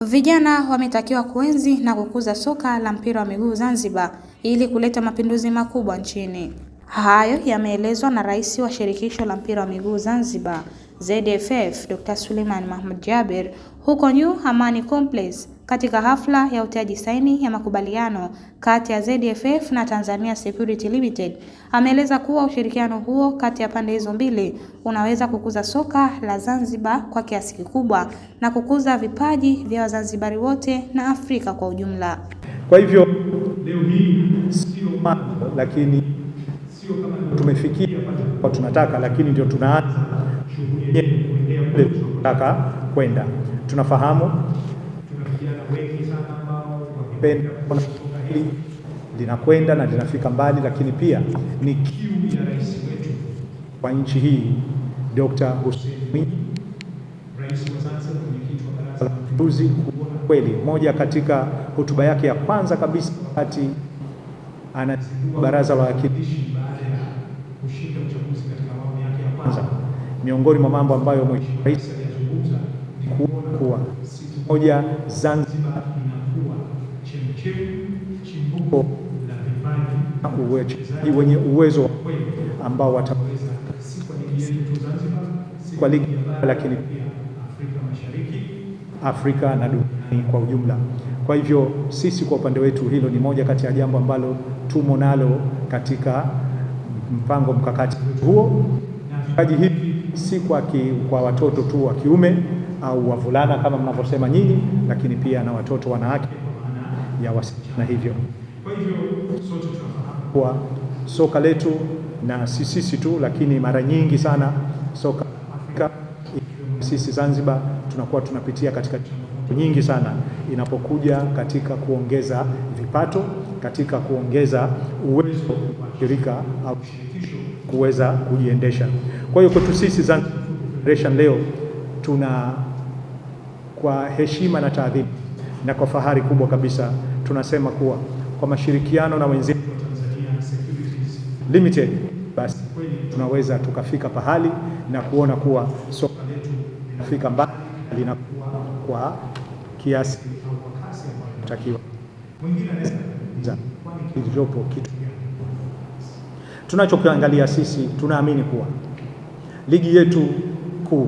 Vijana wametakiwa kuenzi na kukuza soka la mpira wa miguu Zanzibar ili kuleta mapinduzi makubwa nchini. Hayo yameelezwa na Rais wa Shirikisho la Mpira wa Miguu Zanzibar ZFF Dr. Suleiman Mahmud Jabir huko New Amani Complex katika hafla ya utiaji saini ya makubaliano kati ya ZFF na Tanzania Security Limited. Ameeleza kuwa ushirikiano huo kati ya pande hizo mbili unaweza kukuza soka la Zanzibar kwa kiasi kikubwa na kukuza vipaji vya Wazanzibari wote na Afrika kwa ujumla. Kwa hivyo leo hii sio mambo, lakini sio kama tumefikia kwa tunataka, lakini ndio tunaanza shughuli yetu tunataka kwenda. Tunafahamu tuna vijana wengi sana ambao wakipenda kuona soka hili linakwenda na linafika mbali, lakini pia ni kiu ya rais wetu kwa nchi hii Dr. Hussein Mwinyi, rais wa Zanzibar, mwenyekiti wa Baraza la Mapinduzi. Kweli moja katika hotuba yake ya kwanza kabisa wakati anazindua Baraza la Wawakilishi baada ya kushinda uchaguzi katika awamu yake ya kwanza, miongoni mwa mambo ambayo Mheshimiwa Rais alizungumza ni kuona kuwa siku moja Zanzibar inakuwa chemchemi, chimbuko la vipaji wenye uwezo wa kweli ambao wataweza si kwa ligi yetu Zanzibar, si kwa ligi ya bara, lakini pia Afrika Mashariki, Afrika na duniani kwa ujumla. Kwa hivyo sisi kwa upande wetu hilo ni moja kati ya jambo ambalo tumo nalo katika mpango mkakati huo, na vipaji hivi si kwa watoto tu wa kiume au wavulana kama mnavyosema nyinyi, lakini pia na watoto wanawake kwa maana ya wasichana hivyo. Kwa hivyo sote tunafahamu kwa soka letu na sisi tu, lakini mara nyingi sana soka Afrika sisi Zanzibar tunakuwa tunapitia katika changamoto nyingi sana inapokuja katika kuongeza vipato, katika kuongeza uwezo wa shirika au shirikisho kuweza kujiendesha. Kwa hiyo kwetu sisi Zanzibar Federation leo tuna kwa heshima na taadhima na kwa fahari kubwa kabisa tunasema kuwa kwa mashirikiano na wenzetu wa Tanzania Securities Limited, basi kweli tunaweza tukafika pahali na kuona kuwa soka letu linafika mbali, linakuwa kwa kiasi au kwa kasi ambayo inatakiwa. Mwingine anaweza kilichopo kitu tunachokiangalia sisi, tunaamini kuwa ligi yetu kuu,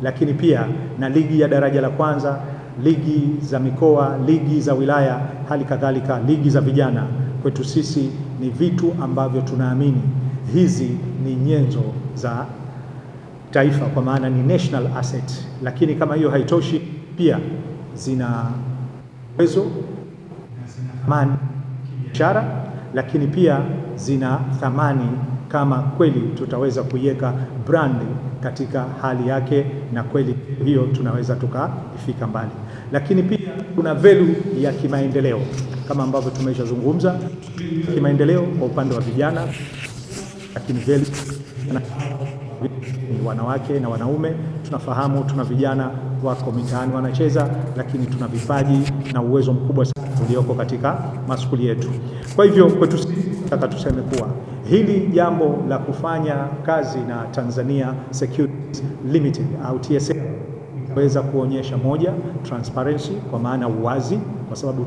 lakini pia na ligi ya daraja la kwanza, ligi za mikoa, ligi za wilaya, hali kadhalika ligi za vijana, kwetu sisi ni vitu ambavyo tunaamini hizi ni nyenzo za taifa, kwa maana ni national asset. Lakini kama hiyo haitoshi, pia zina uwezo na zina thamani kibiashara, lakini pia zina thamani kama kweli tutaweza kuiweka brand katika hali yake, na kweli hiyo tunaweza tukafika mbali. Lakini pia kuna value ya kimaendeleo kama ambavyo tumeshazungumza kimaendeleo kwa upande wa vijana, lakini value ni wanawake na wanaume. Tunafahamu tuna vijana wako mitaani wanacheza, lakini tuna vipaji na uwezo mkubwa sana ulioko katika maskuli yetu. Kwa hivyo kwetu nataka tuseme kuwa hili jambo la kufanya kazi na Tanzania Security Limited au TSL itaweza kuonyesha moja, transparency, kwa maana uwazi, kwa sababu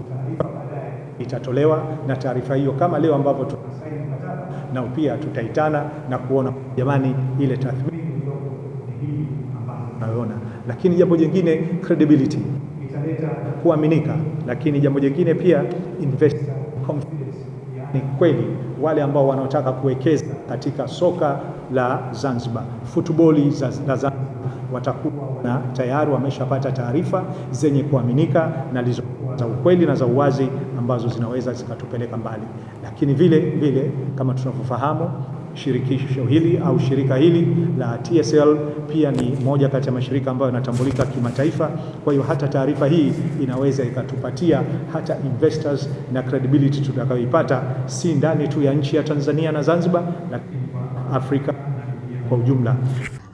itatolewa na taarifa hiyo kama leo ambavyo tunasaini mkataba, na pia tutaitana na kuona jamani ile tathmini hii ambayo tunaona. Lakini jambo jingine, credibility, italeta kuaminika. Lakini jambo jingine pia, investor confidence, yani kweli wale ambao wanaotaka kuwekeza katika soka la Zanzibar, football za Zanzibar, watakuwa na tayari wameshapata taarifa zenye kuaminika na za ukweli na za uwazi ambazo zinaweza zikatupeleka mbali. Lakini vile vile kama tunavyofahamu, shirikisho hili au shirika hili la TSL pia ni moja kati ya mashirika ambayo yanatambulika kimataifa. Kwa hiyo hata taarifa hii inaweza ikatupatia hata investors na credibility tutakayoipata, si ndani tu ya nchi ya Tanzania na Zanzibar, lakini kwa Afrika kwa ujumla.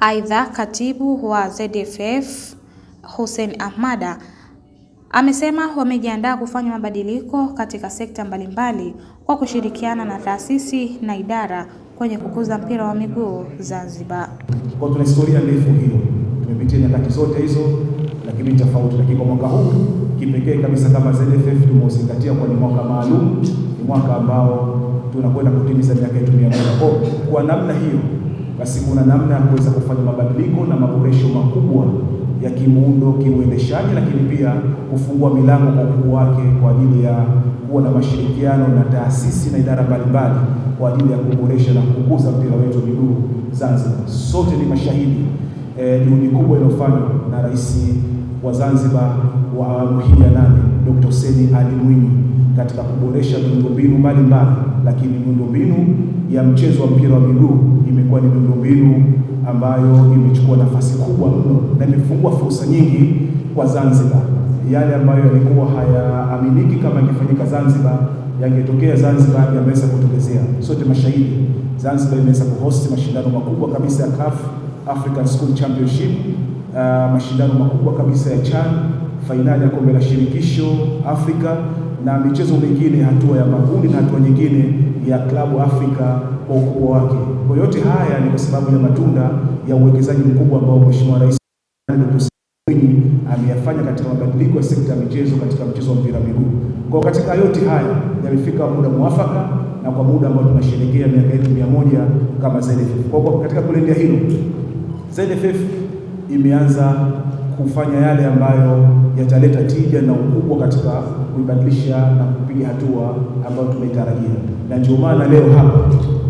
Aidha, katibu wa ZFF Hussein Ahmada amesema wamejiandaa kufanya mabadiliko katika sekta mbalimbali kwa kushirikiana na taasisi na idara kwenye kukuza mpira wa miguu Zanzibar. Kwa tuna historia ndefu hiyo, tumepitia nyakati zote hizo, lakini tofauti, lakini kwa mwaka huu kipekee kabisa kama ZFF tumeuzingatia kwa ni mwaka maalum, ni mwaka ambao tunakwenda kutimiza miaka yetu 100. Kwa namna hiyo basi kuna namna ya kuweza kufanya mabadiliko na maboresho makubwa ya kimuundo, kiuendeshaji, lakini pia kufungua milango kwa ukuu wake kwa ajili ya kuwa na mashirikiano na taasisi na idara mbalimbali kwa ajili ya kuboresha na kukuza mpira wetu wa miguu Zanzibar. Sote ni mashahidi juhudi kubwa iliyofanywa na Rais wa Zanzibar wa awamu hii ya 8 Dr. Hussein Ali Mwinyi katika kuboresha miundombinu mbalimbali, lakini miundombinu ya mchezo wa mpira wa miguu imekuwa ni miundombinu ambayo imechukua nafasi kubwa mno na imefungua fursa nyingi kwa Zanzibar. Yale ambayo yalikuwa hayaaminiki kama ingefanyika Zanzibar, yangetokea Zanzibar, yameweza kutokezea. Sote mashahidi, Zanzibar imeweza kuhost mashindano makubwa kabisa ya CAF African School Championship, mashindano makubwa kabisa ya CHAN, fainali ya kombe la shirikisho Afrika na michezo mingine, hatua ya makundi na hatua nyingine ya klabu Afrika kwa ukubwa wake. Kwa yote haya ni kwa sababu ya matunda ya uwekezaji mkubwa ambao Mheshimiwa Rais Mwinyi ameyafanya katika mabadiliko ya sekta ya michezo katika mchezo wa mpira wa miguu. Kwa katika yote haya yamefika muda mwafaka na kwa muda ambao tunasherehekea miaka yetu 100 kama ZFF. Kwa katika kulendia hilo, ZFF imeanza kufanya yale ambayo yataleta tija na ukubwa katika kuibadilisha na kupiga hatua ambayo tunaitarajia. Na ndio maana leo hapa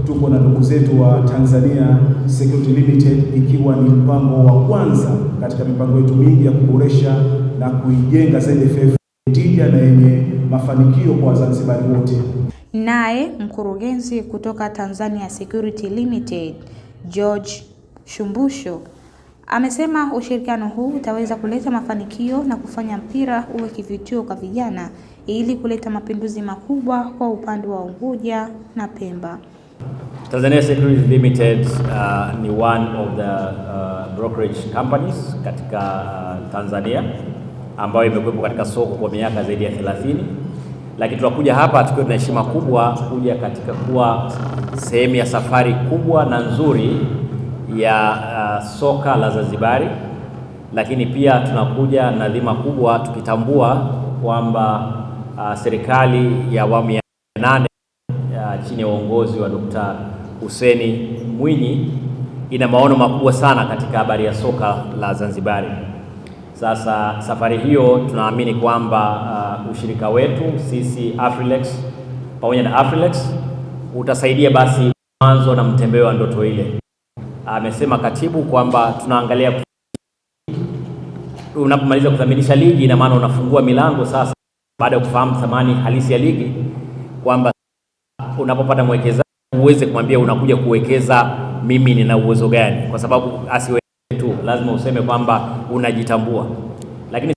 tuko na ndugu zetu wa Tanzania Security Limited, ikiwa ni mpango wa kwanza katika mipango yetu mingi ya kuboresha na kuijenga ZFF tija na yenye mafanikio kwa Wazanzibari wote. Naye mkurugenzi kutoka Tanzania Security Limited George Shumbusho amesema ushirikiano huu utaweza kuleta mafanikio na kufanya mpira uwe kivutio kwa vijana ili kuleta mapinduzi makubwa kwa upande wa Unguja na Pemba. Tanzania Security Limited ni one of the brokerage companies katika Tanzania ambayo imekuwepo katika soko kwa miaka zaidi ya 30, lakini tunakuja hapa tukiwa tuna heshima kubwa kuja katika kuwa sehemu ya safari kubwa na nzuri ya soka la Zanzibari, lakini pia tunakuja na dhima kubwa tukitambua kwamba serikali ya awamu ya 8 chini ya uongozi wa Dr. Hussein Mwinyi ina maono makubwa sana katika habari ya soka la Zanzibari. Sasa safari hiyo tunaamini kwamba ushirika wetu sisi Afrilex pamoja na Afrilex utasaidia basi mwanzo na mtembeo wa ndoto ile. Amesema katibu kwamba tunaangalia unapomaliza kuthaminisha ligi, ina maana unafungua milango sasa, baada ya kufahamu thamani halisi ya ligi, kwamba unapopata mwekezaji uweze kumwambia unakuja kuwekeza, mimi nina uwezo gani, kwa sababu asiwe tu lazima useme kwamba unajitambua. Lakini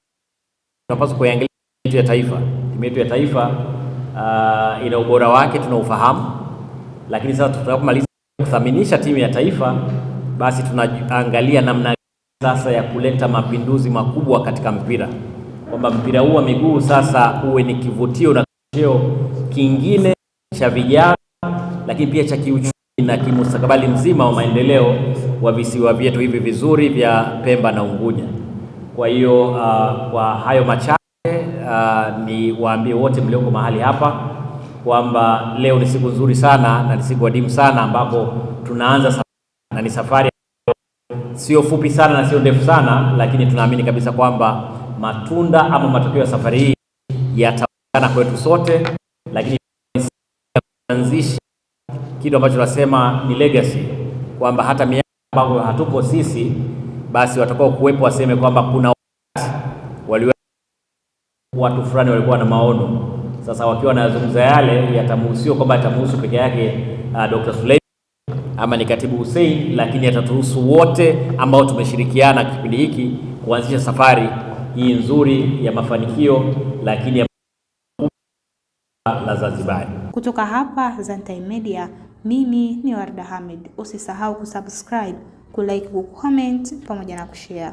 tunapaswa kuangalia timu ya taifa. Timu yetu ya taifa ina ubora wake, tunaufahamu, lakini sasa tunapomaliza kuthaminisha timu ya taifa, basi tunaangalia namna sasa ya kuleta mapinduzi makubwa katika mpira, kwamba mpira huu wa miguu sasa uwe ni kivutio na cheo kingine cha vijana, lakini pia cha kiuchumi na kimustakabali mzima wa maendeleo wa visiwa vyetu hivi vizuri vya Pemba na Unguja. Kwa hiyo kwa hayo machache ni waambie wote mlioko mahali hapa kwamba leo ni siku nzuri sana na ni siku adimu sana ambapo tunaanza safari, na ni safari sio fupi sana na sio ndefu sana, lakini tunaamini kabisa kwamba matunda ama matokeo ya safari hii yataonekana kwetu sote, lakini kuanzisha kitu ambacho tunasema ni legacy, kwamba hata miaka ambayo hatupo sisi, basi watakao kuwepo waseme kwamba kuna watu fulani walikuwa na maono. Sasa wakiwa wanazungumza yale, yatamhusio kwamba yatamhusu peke yake Dr. Suleiman ama ni Katibu Hussein, lakini yatatuhusu wote ambao tumeshirikiana kipindi hiki kuanzisha safari hii nzuri ya mafanikio, lakini ya la Zanzibar. Kutoka hapa Zantime Media, mimi ni Warda Hamid. Usisahau kusubscribe, kulike, kucomment pamoja na kushare.